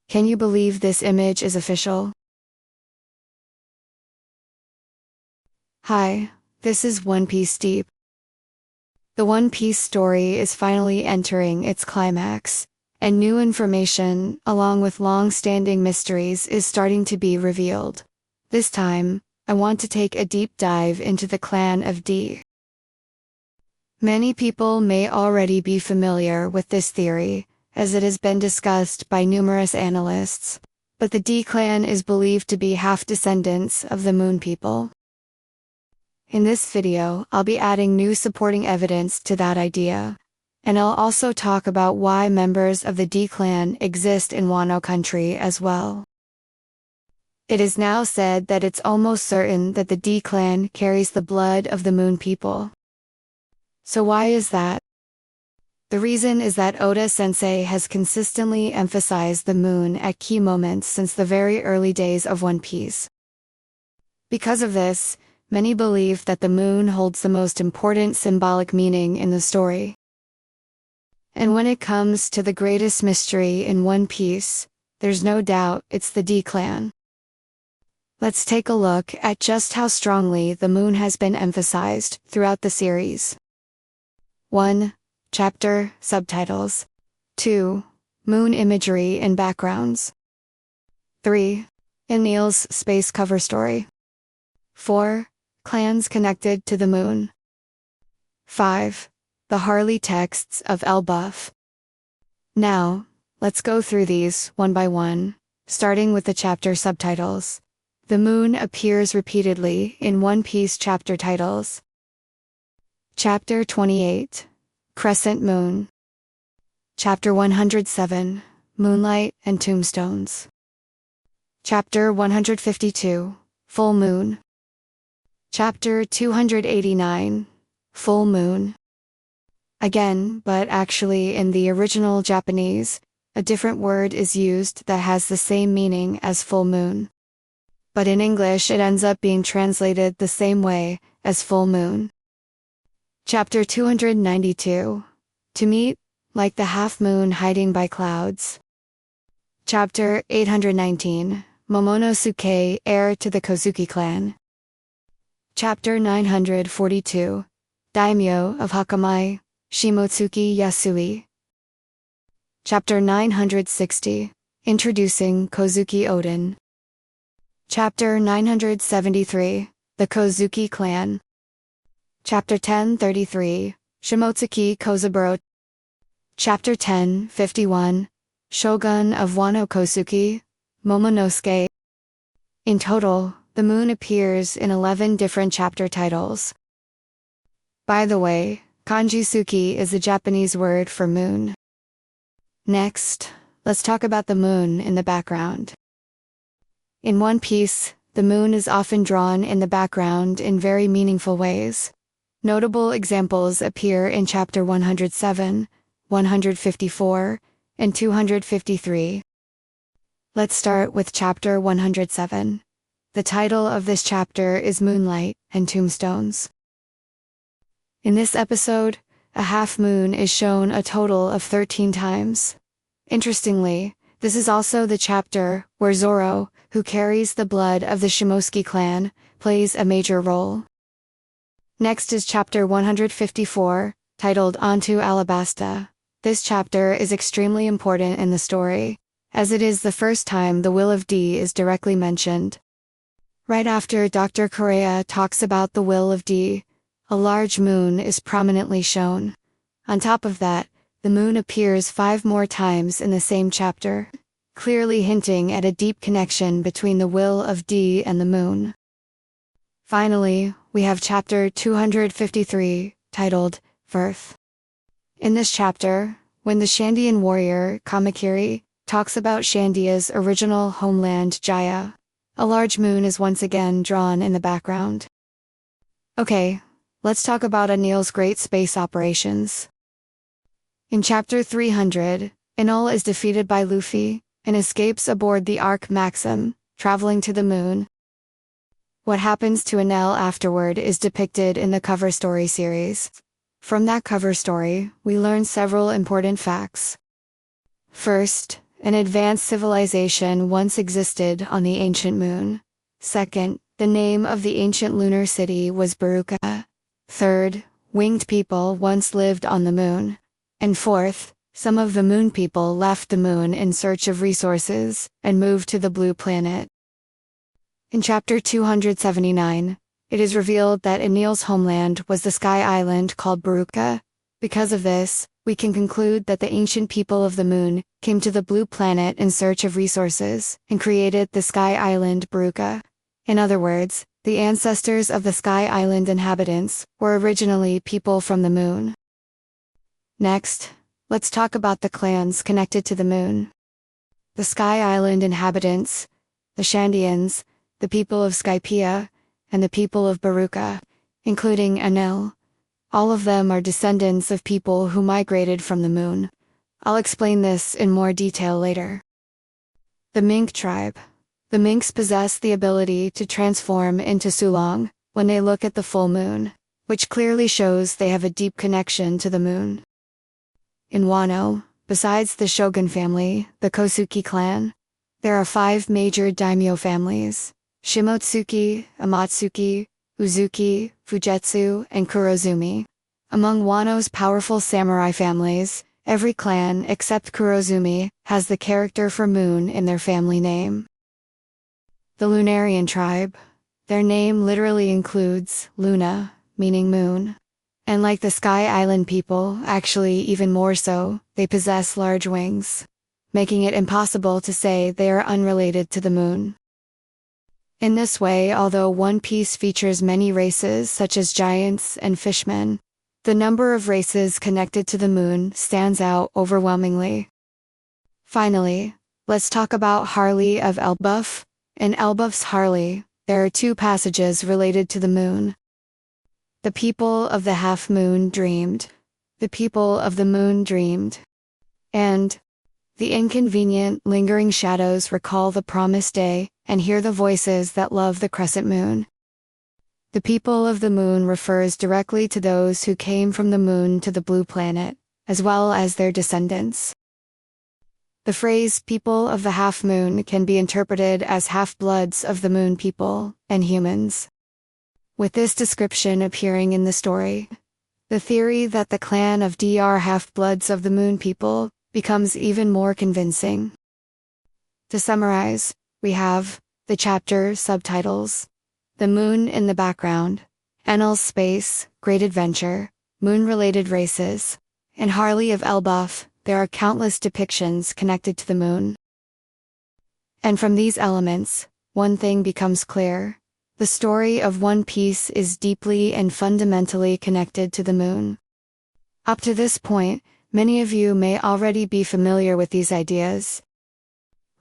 Can you believe this image is official? Hi, this is One Piece Deep. The One Piece story is finally entering its climax, and new information, along with long-standing mysteries, is starting to be revealed. This time, I want to take a deep dive into the clan of D. Many people may already be familiar with this theory, as it has been discussed by numerous analysts, but the D clan is believed to be half descendants of the Moon People. In this video, I'll be adding new supporting evidence to that idea, and I'll also talk about why members of the D clan exist in Wano country as well. It is now said that it's almost certain that the D clan carries the blood of the Moon People. So why is that? The reason is that Oda-sensei has consistently emphasized the moon at key moments since the very early days of One Piece. Because of this, many believe that the moon holds the most important symbolic meaning in the story. And when it comes to the greatest mystery in One Piece, there's no doubt it's the D clan. Let's take a look at just how strongly the moon has been emphasized throughout the series. 1. Chapter subtitles. 2. Moon imagery and backgrounds. 3. Enlil's space cover story. 4. Clans connected to the moon. 5. The Harley texts of Elbaf. Now, let's go through these one by one, starting with the chapter subtitles. The moon appears repeatedly in One Piece chapter titles. Chapter 28. Crescent Moon. Chapter 107. Moonlight and Tombstones. Chapter 152. Full Moon. Chapter 289. Full Moon. Again, but actually in the original Japanese, a different word is used that has the same meaning as full moon. But in English it ends up being translated the same way as full moon. Chapter 292. To meet, like the half-moon hiding by clouds. Chapter 819. Momonosuke, heir to the Kozuki clan. Chapter 942. Daimyo of Hakamai, Shimotsuki Yasui. Chapter 960. Introducing Kozuki Oden. Chapter 973. The Kozuki clan. Chapter 1033. Shimotsuki Kozaburo. Chapter 1051. Shogun of Wano Kozuki, Momonosuke. In total, the moon appears in 11 different chapter titles. By the way, Kanjisuki is the Japanese word for moon. Next, let's talk about the moon in the background. In One Piece, the moon is often drawn in the background in very meaningful ways. Notable examples appear in Chapter 107, 154, and 253. Let's start with Chapter 107. The title of this chapter is Moonlight and Tombstones. In this episode, a half-moon is shown a total of 13 times. Interestingly, this is also the chapter where Zoro, who carries the blood of the Shimosuke clan, plays a major role. Next is Chapter 154, titled Onto Alabasta. This chapter is extremely important in the story, as it is the first time the Will of D is directly mentioned. Right after Dr. Correa talks about the Will of D, a large moon is prominently shown. On top of that, the moon appears 5 more times in the same chapter, clearly hinting at a deep connection between the Will of D and the moon. Finally, we have Chapter 253, titled Firth. In this chapter, when the Shandian warrior, Kamakiri, talks about Shandia's original homeland Jaya, a large moon is once again drawn in the background. Okay, let's talk about Enlil's great space operations. In Chapter 300, Enlil is defeated by Luffy, and escapes aboard the Ark Maxim, traveling to the moon. What happens to Enlil afterward is depicted in the cover story series. From that cover story, we learn several important facts. First, an advanced civilization once existed on the ancient moon. Second, the name of the ancient lunar city was Baruka. Third, winged people once lived on the moon. And fourth, some of the moon people left the moon in search of resources and moved to the blue planet. In chapter 279, it is revealed that Enlil's homeland was the sky island called Baruka. Because of this, we can conclude that the ancient people of the moon came to the blue planet in search of resources and created the sky island Baruka. In other words, the ancestors of the sky island inhabitants were originally people from the moon. Next, let's talk about the clans connected to the moon. The sky island inhabitants, the Shandians, the people of Skypea, and the people of Baruka, including Enlil. All of them are descendants of people who migrated from the moon. I'll explain this in more detail later. The Mink tribe. The Minks possess the ability to transform into Sulong when they look at the full moon, which clearly shows they have a deep connection to the moon. In Wano, besides the Shogun family, the Kosuke clan, there are 5 major daimyo families: Shimotsuki, Amatsuki, Uzuki, Fujetsu, and Kurozumi. Among Wano's powerful samurai families, every clan except Kurozumi has the character for moon in their family name. The Lunarian tribe. Their name literally includes Luna, meaning moon. And like the Sky Island people, actually even more so, they possess large wings, making it impossible to say they are unrelated to the moon. In this way, although One Piece features many races such as giants and fishmen, the number of races connected to the moon stands out overwhelmingly. Finally, let's talk about Harley of Elbaf. In Elbaf's Harley, there are 2 passages related to the moon. The people of the half-moon dreamed. The people of the moon dreamed. And the inconvenient, lingering shadows recall the promised day and hear the voices that love the crescent moon. The people of the moon refers directly to those who came from the moon to the blue planet, as well as their descendants. The phrase people of the half-moon can be interpreted as half-bloods of the moon people and humans. With this description appearing in the story, the theory that the clan of D are half-bloods of the moon people becomes even more convincing. To summarize, we have the chapter subtitles: The Moon in the background, Enlil's Space, Great Adventure, Moon-related races, and Harley of Elbaf. There are countless depictions connected to the moon. And from these elements, one thing becomes clear: the story of One Piece is deeply and fundamentally connected to the moon. Up to this point, many of you may already be familiar with these ideas.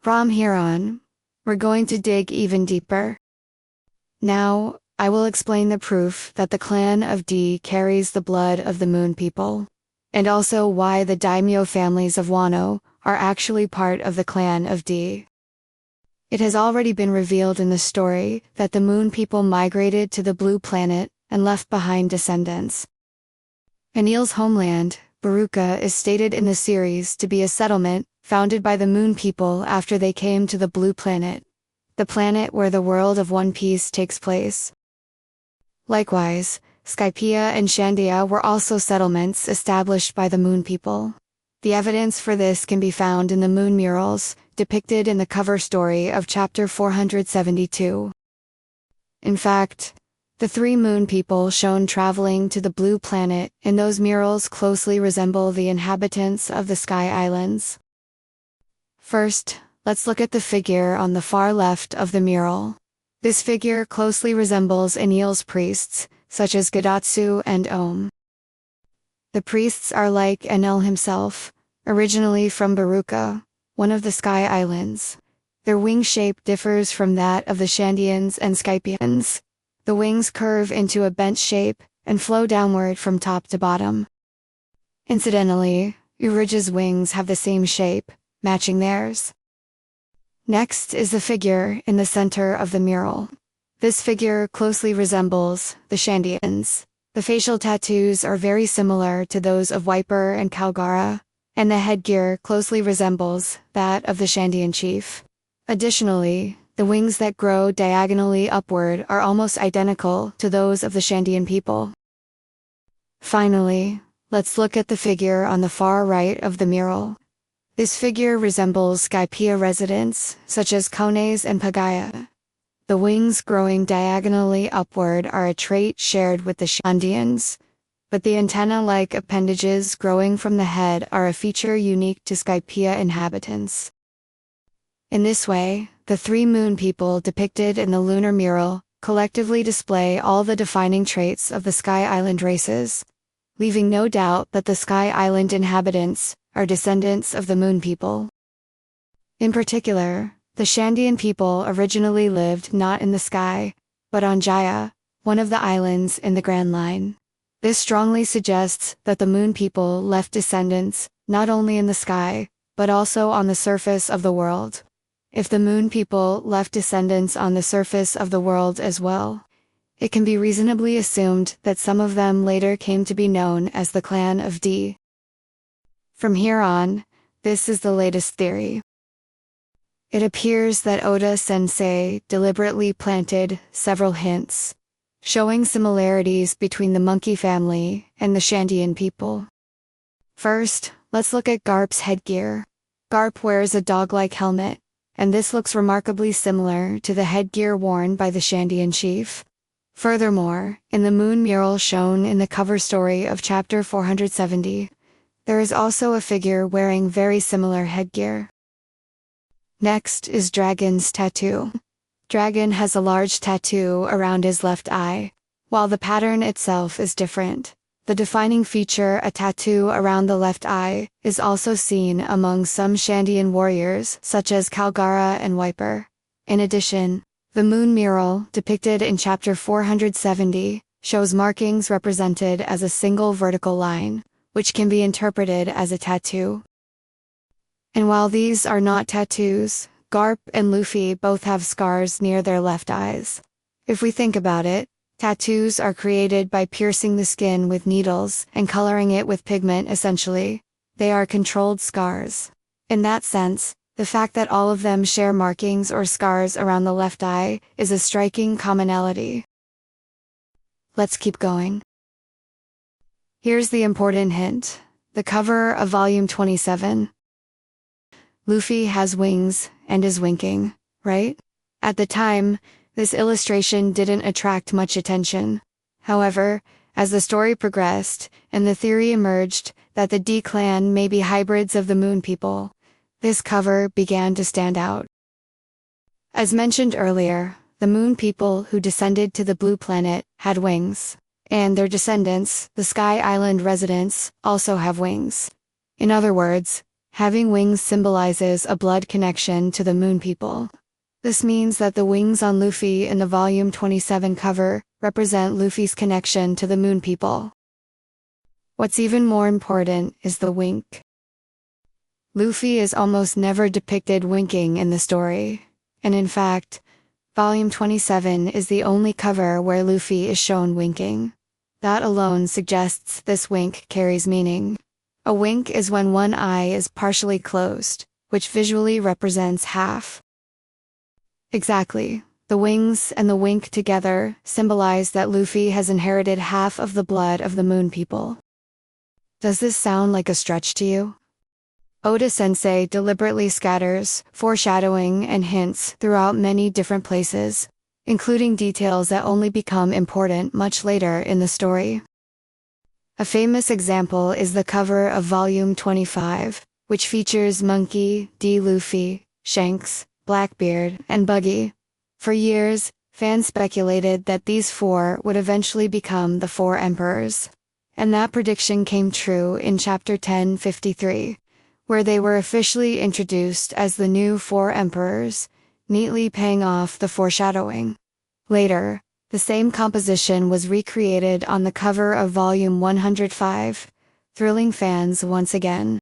From here on, we're going to dig even deeper. Now, I will explain the proof that the clan of D carries the blood of the moon people, and also why the daimyo families of Wano are actually part of the clan of D. It has already been revealed in the story that the moon people migrated to the blue planet and left behind descendants. Enlil's homeland, Baruka, is stated in the series to be a settlement founded by the moon people after they came to the blue planet, the planet where the world of One Piece takes place. Likewise, Skypea and Shandia were also settlements established by the moon people. The evidence for this can be found in the moon murals depicted in the cover story of chapter 472. In fact, the 3 moon people shown traveling to the blue planet in those murals closely resemble the inhabitants of the Sky Islands. First, let's look at the figure on the far left of the mural. This figure closely resembles Enlil's priests, such as Gadatsu and Om. The priests are like Enlil himself, originally from Baruka, one of the Sky Islands. Their wing shape differs from that of the Shandians and Skypians. The wings curve into a bent shape and flow downward from top to bottom. Incidentally, Urij's wings have the same shape, matching theirs. Next is the figure in the center of the mural. This figure closely resembles the Shandians. The facial tattoos are very similar to those of Wiper and Kalgara, and the headgear closely resembles that of the Shandian chief. Additionally, the wings that grow diagonally upward are almost identical to those of the Shandian people. Finally, let's look at the figure on the far right of the mural. This figure resembles Skypea residents, such as Kones and Pagaya. The wings growing diagonally upward are a trait shared with the Shandians, but the antenna-like appendages growing from the head are a feature unique to Skypea inhabitants. In this way, the three moon people depicted in the lunar mural collectively display all the defining traits of the Sky Island races, leaving no doubt that the Sky Island inhabitants are descendants of the moon people. In particular, the Shandian people originally lived not in the sky, but on Jaya, one of the islands in the Grand Line. This strongly suggests that the moon people left descendants not only in the sky, but also on the surface of the world. If the moon people left descendants on the surface of the world as well, it can be reasonably assumed that some of them later came to be known as the clan of D. From here on, this is the latest theory. It appears that Oda-sensei deliberately planted several hints, showing similarities between the monkey family and the Shandian people. First, let's look at Garp's headgear. Garp wears a dog-like helmet, and this looks remarkably similar to the headgear worn by the Shandian chief. Furthermore, in the moon mural shown in the cover story of chapter 470, there is also a figure wearing very similar headgear. Next is Dragon's tattoo. Dragon has a large tattoo around his left eye. While the pattern itself is different, the defining feature, a tattoo around the left eye, is also seen among some Shandian warriors such as Kalgara and Wiper. In addition, the moon mural, depicted in chapter 470, shows markings represented as a single vertical line, which can be interpreted as a tattoo. And while these are not tattoos, Garp and Luffy both have scars near their left eyes. If we think about it, tattoos are created by piercing the skin with needles and coloring it with pigment. Essentially, they are controlled scars. In that sense, the fact that all of them share markings or scars around the left eye is a striking commonality. Let's keep going. Here's the important hint. The cover of volume 27. Luffy has wings and is winking, right? At the time, this illustration didn't attract much attention. However, as the story progressed and the theory emerged that the D clan may be hybrids of the moon people, this cover began to stand out. As mentioned earlier, the moon people who descended to the blue planet had wings, and their descendants, the Sky Island residents, also have wings. In other words, having wings symbolizes a blood connection to the moon people. This means that the wings on Luffy in the volume 27 cover represent Luffy's connection to the moon people. What's even more important is the wink. Luffy is almost never depicted winking in the story, and in fact, volume 27 is the only cover where Luffy is shown winking. That alone suggests this wink carries meaning. A wink is when one eye is partially closed, which visually represents half. Exactly. The wings and the wink together symbolize that Luffy has inherited half of the blood of the moon people. Does this sound like a stretch to you? Oda-sensei deliberately scatters foreshadowing and hints throughout many different places, including details that only become important much later in the story. A famous example is the cover of volume 25, which features Monkey D. Luffy, Shanks, Blackbeard, and Buggy. For years, fans speculated that these four would eventually become the Four Emperors. And that prediction came true in chapter 1053, where they were officially introduced as the new Four Emperors, neatly paying off the foreshadowing. Later, the same composition was recreated on the cover of volume 105, thrilling fans once again.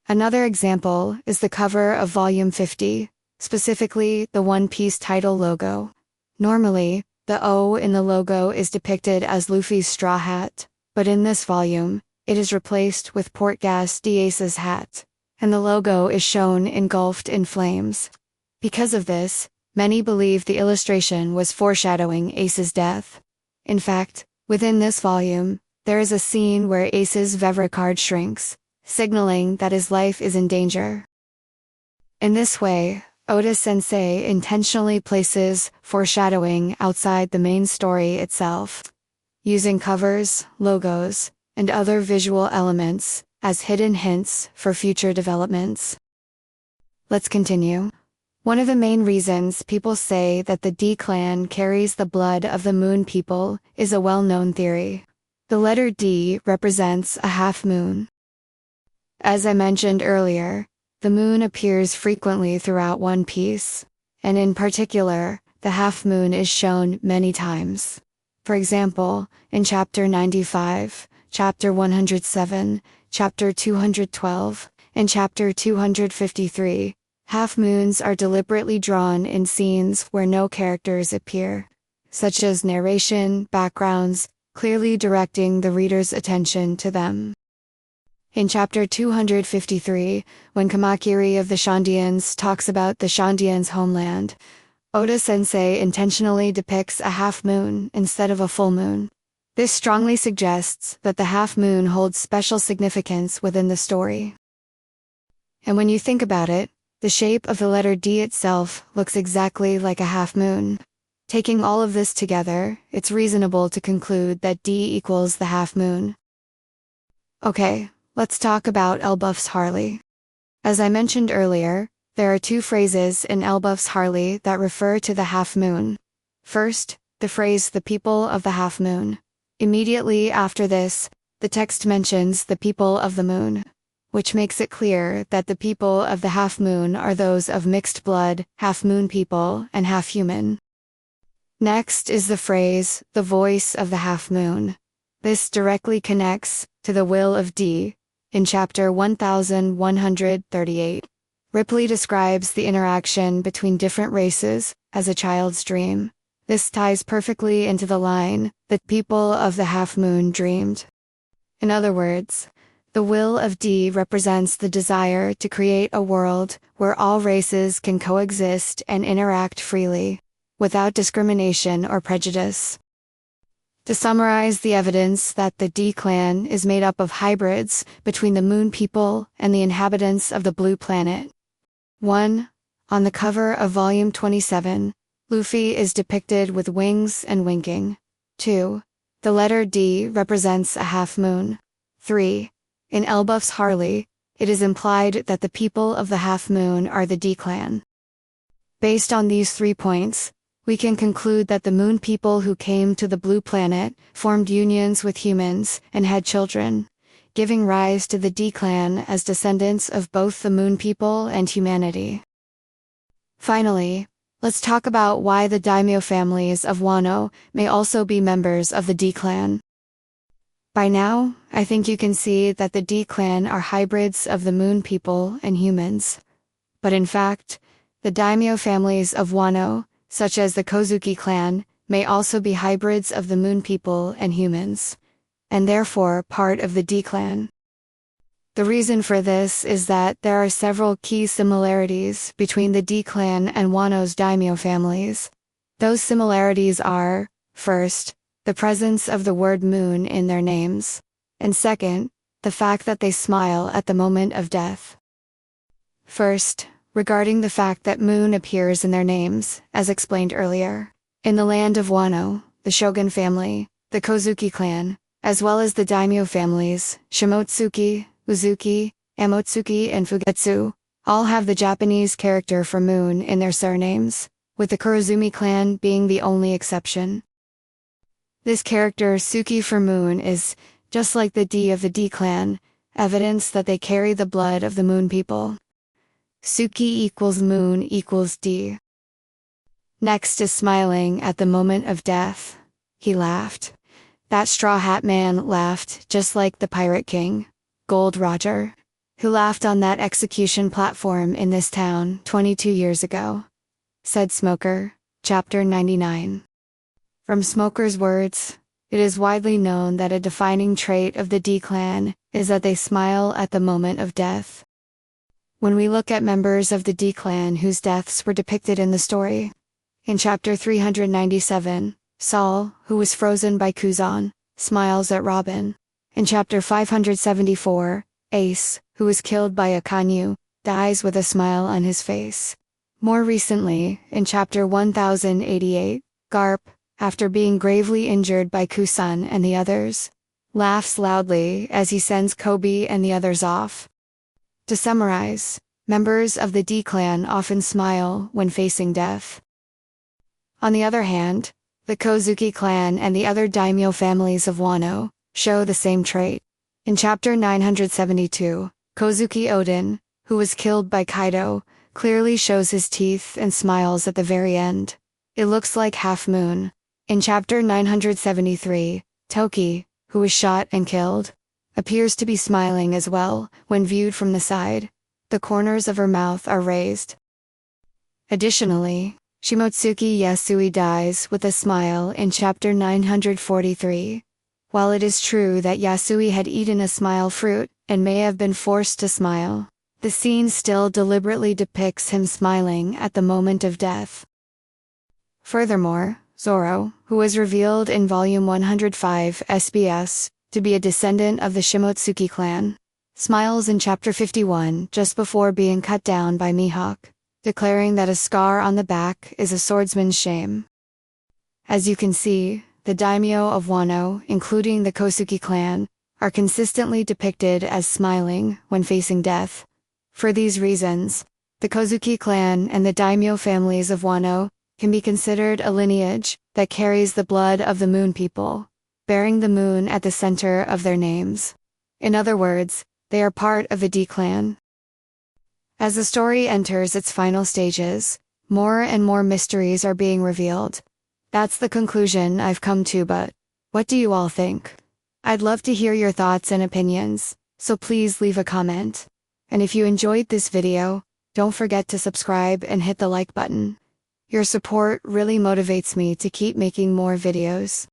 Another example is the cover of volume 50, specifically the One Piece title logo. Normally, the O in the logo is depicted as Luffy's straw hat, but in this volume, it is replaced with Portgas Ace's hat, and the logo is shown engulfed in flames. Because of this, many believe the illustration was foreshadowing Ace's death. In fact, within this volume, there is a scene where Ace's Vevra card shrinks, signaling that his life is in danger. In this way, Oda-sensei intentionally places foreshadowing outside the main story itself, using covers, logos, and other visual elements as hidden hints for future developments. Let's continue. One of the main reasons people say that the D clan carries the blood of the Moon people is a well-known theory. The letter D represents a half-moon. As I mentioned earlier, the moon appears frequently throughout One Piece, and in particular, the half-moon is shown many times. For example, in Chapter 95, Chapter 107, Chapter 212, and Chapter 253, half-moons are deliberately drawn in scenes where no characters appear, such as narration, backgrounds, clearly directing the reader's attention to them. In Chapter 253, when Kamakiri of the Shandians talks about the Shandians' homeland, Oda-sensei intentionally depicts a half-moon instead of a full moon. This strongly suggests that the half-moon holds special significance within the story. And when you think about it, the shape of the letter D itself looks exactly like a half-moon. Taking all of this together, it's reasonable to conclude that D equals the half-moon. Okay, let's talk about Elbaf's Harley. As I mentioned earlier, there are two phrases in Elbaf's Harley that refer to the half-moon. First, the phrase "the people of the half-moon." Immediately after this, the text mentions the people of the moon, which makes it clear that the people of the half-moon are those of mixed blood, half-moon people, and half-human. Next is the phrase, "the voice of the half-moon." This directly connects to the will of D in Chapter 1138. Ripley describes the interaction between different races as a child's dream. This ties perfectly into the line, "the people of the half-moon dreamed." In other words, the will of D represents the desire to create a world where all races can coexist and interact freely, without discrimination or prejudice. To summarize the evidence that the D clan is made up of hybrids between the Moon people and the inhabitants of the Blue Planet. 1. On the cover of Volume 27, Luffy is depicted with wings and winking. 2. The letter D represents a half-moon. 3. In Elbaf's Harley, it is implied that the people of the half-moon are the D clan. Based on these 3 points, we can conclude that the Moon people who came to the Blue Planet formed unions with humans and had children, giving rise to the D clan as descendants of both the Moon people and humanity. Finally, let's talk about why the daimyo families of Wano may also be members of the D clan. By now, I think you can see that the D clan are hybrids of the Moon people and humans. But in fact, the daimyo families of Wano, such as the Kozuki clan, may also be hybrids of the Moon people and humans, and therefore part of the D clan. The reason for this is that there are several key similarities between the D clan and Wano's daimyo families. Those similarities are, first, the presence of the word moon in their names, and second, the fact that they smile at the moment of death. First, regarding the fact that moon appears in their names, as explained earlier. In the land of Wano, the Shogun family, the Kozuki clan, as well as the daimyo families, Shimotsuki, Uzuki, Amotsuki and Fugetsu, all have the Japanese character for moon in their surnames, with the Kurozumi clan being the only exception. This character Suki for moon is, just like the D of the D clan, evidence that they carry the blood of the Moon people. Suki equals moon equals D. Next is smiling at the moment of death. He laughed. That straw hat man laughed just like the Pirate King, Gold Roger, who laughed on that execution platform in this town 22 years ago, said Smoker, Chapter 99. From Smoker's words, It is widely known that a defining trait of the D clan is that they smile at the moment of death. When we look at members of the D clan whose deaths were depicted in the story, in chapter 397, Saul, who was frozen by Kuzan, smiles at Robin. In chapter 574, Ace, who was killed by Akanyu, dies with a smile on his face. More recently, in chapter 1088, Garp, after being gravely injured by Kusan and the others, laughs loudly as he sends Kobe and the others off. To summarize, members of the D clan often smile when facing death. On the other hand, the Kozuki clan and the other daimyo families of Wano show the same trait. In chapter 972, Kozuki Odin, who was killed by Kaido, clearly shows his teeth and smiles at the very end. It looks like Half Moon. In chapter 973, Toki, who was shot and killed, appears to be smiling as well when viewed from the side. The corners of her mouth are raised. Additionally, Shimotsuki Yasui dies with a smile in chapter 943. While it is true that Yasui had eaten a smile fruit and may have been forced to smile, the scene still deliberately depicts him smiling at the moment of death. Furthermore, Zoro, who was revealed in volume 105 SBS to be a descendant of the Shimotsuki clan, smiles in chapter 51 just before being cut down by Mihawk, declaring that a scar on the back is a swordsman's shame. As you can see, the daimyo of Wano, including the Kosuki clan, are consistently depicted as smiling when facing death. For these reasons, the Kozuki clan and the daimyo families of Wano can be considered a lineage that carries the blood of the Moon people, bearing the moon at the center of their names. In other words, they are part of the D clan. As the story enters its final stages, more and more mysteries are being revealed. That's the conclusion I've come to, but what do you all think? I'd love to hear your thoughts and opinions, so please leave a comment. And if you enjoyed this video, don't forget to subscribe and hit the like button. Your support really motivates me to keep making more videos.